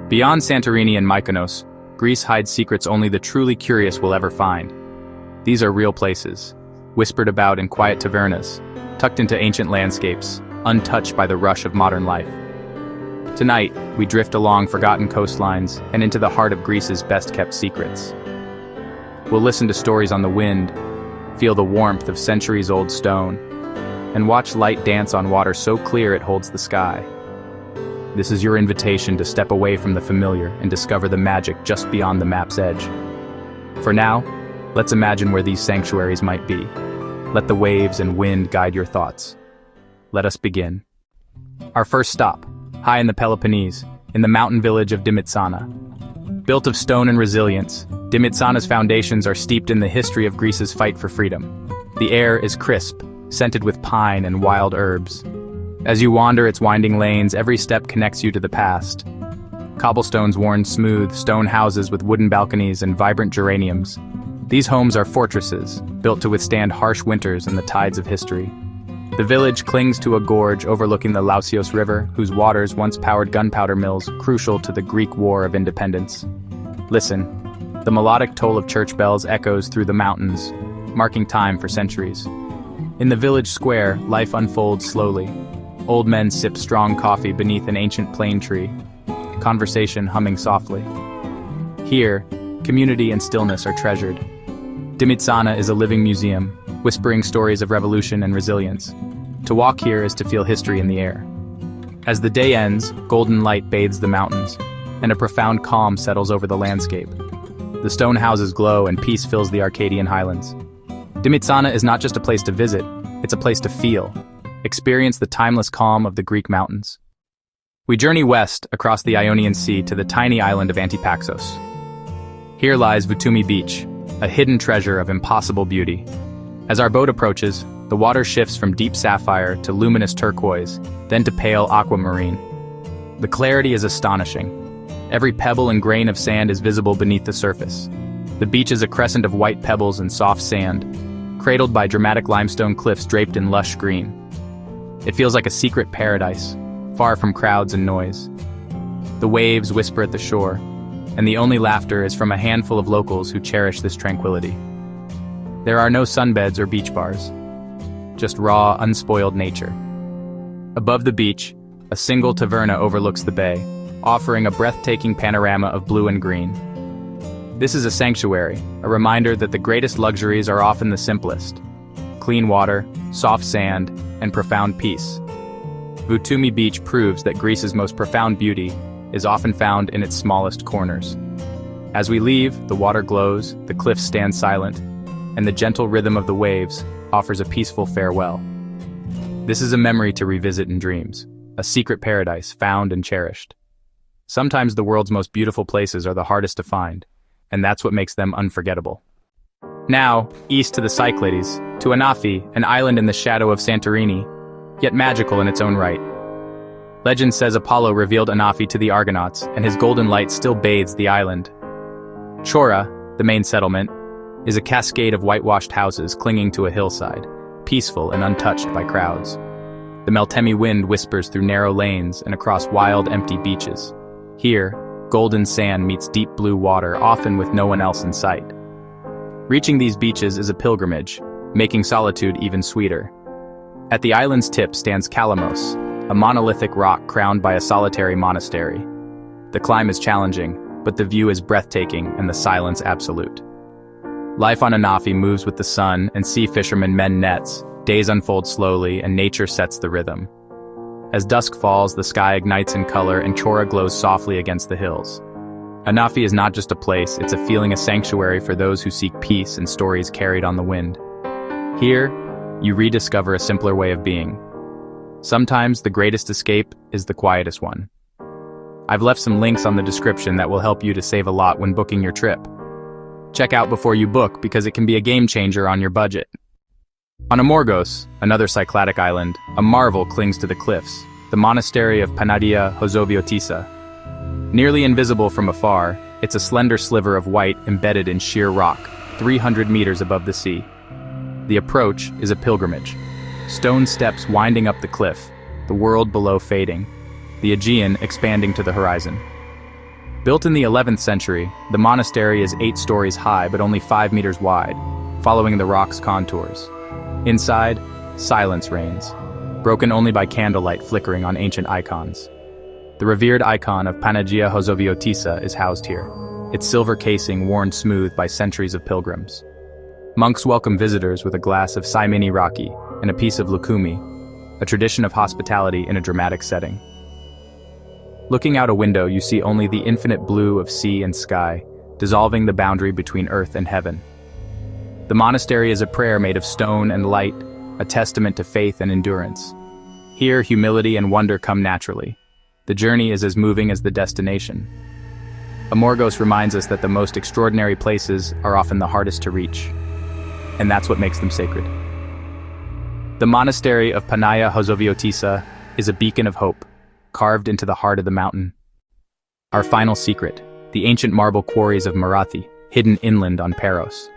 Beyond Santorini and Mykonos, Greece hides secrets only the truly curious will ever find. These are real places, whispered about in quiet tavernas, tucked into ancient landscapes, untouched by the rush of modern life. Tonight, we drift along forgotten coastlines and into the heart of Greece's best-kept secrets. We'll listen to stories on the wind, feel the warmth of centuries-old stone, and watch light dance on water so clear it holds the sky. This is your invitation to step away from the familiar and discover the magic just beyond the map's edge. For now, let's imagine where these sanctuaries might be. Let the waves and wind guide your thoughts. Let us begin. Our first stop, high in the Peloponnese, in the mountain village of Dimitsana. Built of stone and resilience, Dimitsana's foundations are steeped in the history of Greece's fight for freedom. The air is crisp, scented with pine and wild herbs. As you wander its winding lanes, every step connects you to the past. Cobblestones worn smooth, stone houses with wooden balconies and vibrant geraniums. These homes are fortresses, built to withstand harsh winters and the tides of history. The village clings to a gorge overlooking the Lausios River, whose waters once powered gunpowder mills, crucial to the Greek War of Independence. Listen, the melodic toll of church bells echoes through the mountains, marking time for centuries. In the village square, life unfolds slowly. Old men sip strong coffee beneath an ancient plane tree, conversation humming softly. Here, community and stillness are treasured. Dimitsana is a living museum, whispering stories of revolution and resilience. To walk here is to feel history in the air. As the day ends, golden light bathes the mountains, and a profound calm settles over the landscape. The stone houses glow and peace fills the Arcadian highlands. Dimitsana is not just a place to visit, it's a place to feel. Experience the timeless calm of the Greek mountains. We journey west across the Ionian Sea to the tiny island of Antipaxos. Here lies Voutimi Beach, a hidden treasure of impossible beauty. As our boat approaches, the water shifts from deep sapphire to luminous turquoise, then to pale aquamarine. The clarity is astonishing. Every pebble and grain of sand is visible beneath the surface. The beach is a crescent of white pebbles and soft sand, cradled by dramatic limestone cliffs draped in lush green. It feels like a secret paradise, far from crowds and noise. The waves whisper at the shore, and the only laughter is from a handful of locals who cherish this tranquility. There are no sunbeds or beach bars, just raw, unspoiled nature. Above the beach, a single taverna overlooks the bay, offering a breathtaking panorama of blue and green. This is a sanctuary, a reminder that the greatest luxuries are often the simplest. Clean water, soft sand, and profound peace. Voutimi Beach proves that Greece's most profound beauty is often found in its smallest corners. As we leave, the water glows, the cliffs stand silent, and the gentle rhythm of the waves offers a peaceful farewell. This is a memory to revisit in dreams, a secret paradise found and cherished. Sometimes the world's most beautiful places are the hardest to find, and that's what makes them unforgettable. Now, east to the Cyclades, to Anafi, an island in the shadow of Santorini, yet magical in its own right. Legend says Apollo revealed Anafi to the Argonauts, and his golden light still bathes the island. Chora, the main settlement, is a cascade of whitewashed houses clinging to a hillside, peaceful and untouched by crowds. The Meltemi wind whispers through narrow lanes and across wild, empty beaches. Here, golden sand meets deep blue water, often with no one else in sight. Reaching these beaches is a pilgrimage, making solitude even sweeter. At the island's tip stands Kalamos, a monolithic rock crowned by a solitary monastery. The climb is challenging, but the view is breathtaking and the silence absolute. Life on Anafi moves with the sun, and sea fishermen mend nets. Days unfold slowly, and nature sets the rhythm. As dusk falls, the sky ignites in color, and Chora glows softly against the hills. Anafi is not just a place, it's a feeling, a sanctuary for those who seek peace and stories carried on the wind. Here, you rediscover a simpler way of being. Sometimes the greatest escape is the quietest one. I've left some links on the description that will help you to save a lot when booking your trip. Check out before you book because it can be a game changer on your budget. On Amorgos, another Cycladic island, a marvel clings to the cliffs, the monastery of Panagia Hozoviotissa. Nearly invisible from afar, it's a slender sliver of white embedded in sheer rock, 300 meters above the sea. The approach is a pilgrimage. Stone steps winding up the cliff, the world below fading, the Aegean expanding to the horizon. Built in the 11th century, the monastery is 8 stories high but only 5 meters wide, following the rock's contours. Inside, silence reigns, broken only by candlelight flickering on ancient icons. The revered icon of Panagia Hosoviotisa is housed here, its silver casing worn smooth by centuries of pilgrims. Monks welcome visitors with a glass of Saimini raki and a piece of lukumi, a tradition of hospitality in a dramatic setting. Looking out a window, you see only the infinite blue of sea and sky, dissolving the boundary between earth and heaven. The monastery is a prayer made of stone and light, a testament to faith and endurance. Here, humility and wonder come naturally. The journey is as moving as the destination. Amorgos reminds us that the most extraordinary places are often the hardest to reach, and that's what makes them sacred. The monastery of Panagia Hosoviotisa is a beacon of hope, carved into the heart of the mountain. Our final secret, the ancient marble quarries of Marathi, hidden inland on Paros.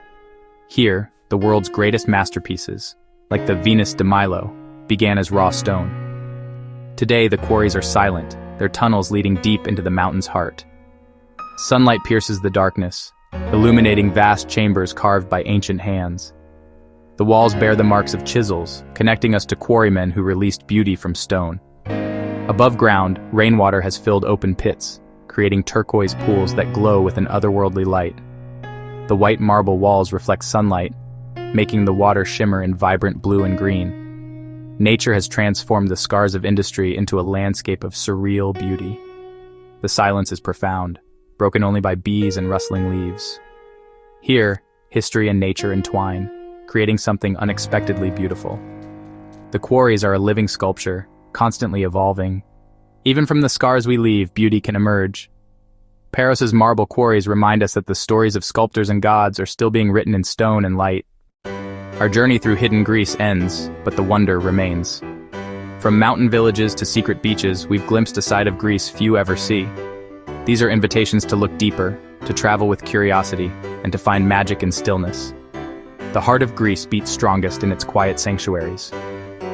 Here, the world's greatest masterpieces, like the Venus de Milo, began as raw stone. Today, the quarries are silent, their tunnels leading deep into the mountain's heart. Sunlight pierces the darkness, illuminating vast chambers carved by ancient hands. The walls bear the marks of chisels, connecting us to quarrymen who released beauty from stone. Above ground, rainwater has filled open pits, creating turquoise pools that glow with an otherworldly light. The white marble walls reflect sunlight, making the water shimmer in vibrant blue and green. Nature has transformed the scars of industry into a landscape of surreal beauty. The silence is profound, broken only by bees and rustling leaves. Here, history and nature entwine, creating something unexpectedly beautiful. The quarries are a living sculpture, constantly evolving. Even from the scars we leave, beauty can emerge. Paros's marble quarries remind us that the stories of sculptors and gods are still being written in stone and light. Our journey through hidden Greece ends, but the wonder remains. From mountain villages to secret beaches, we've glimpsed a side of Greece few ever see. These are invitations to look deeper, to travel with curiosity, and to find magic in stillness. The heart of Greece beats strongest in its quiet sanctuaries.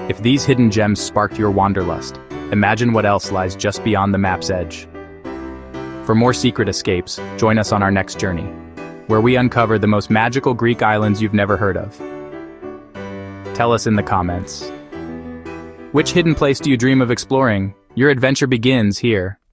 If these hidden gems sparked your wanderlust, imagine what else lies just beyond the map's edge. For more secret escapes, join us on our next journey, where we uncover the most magical Greek islands you've never heard of. Tell us in the comments. Which hidden place do you dream of exploring? Your adventure begins here.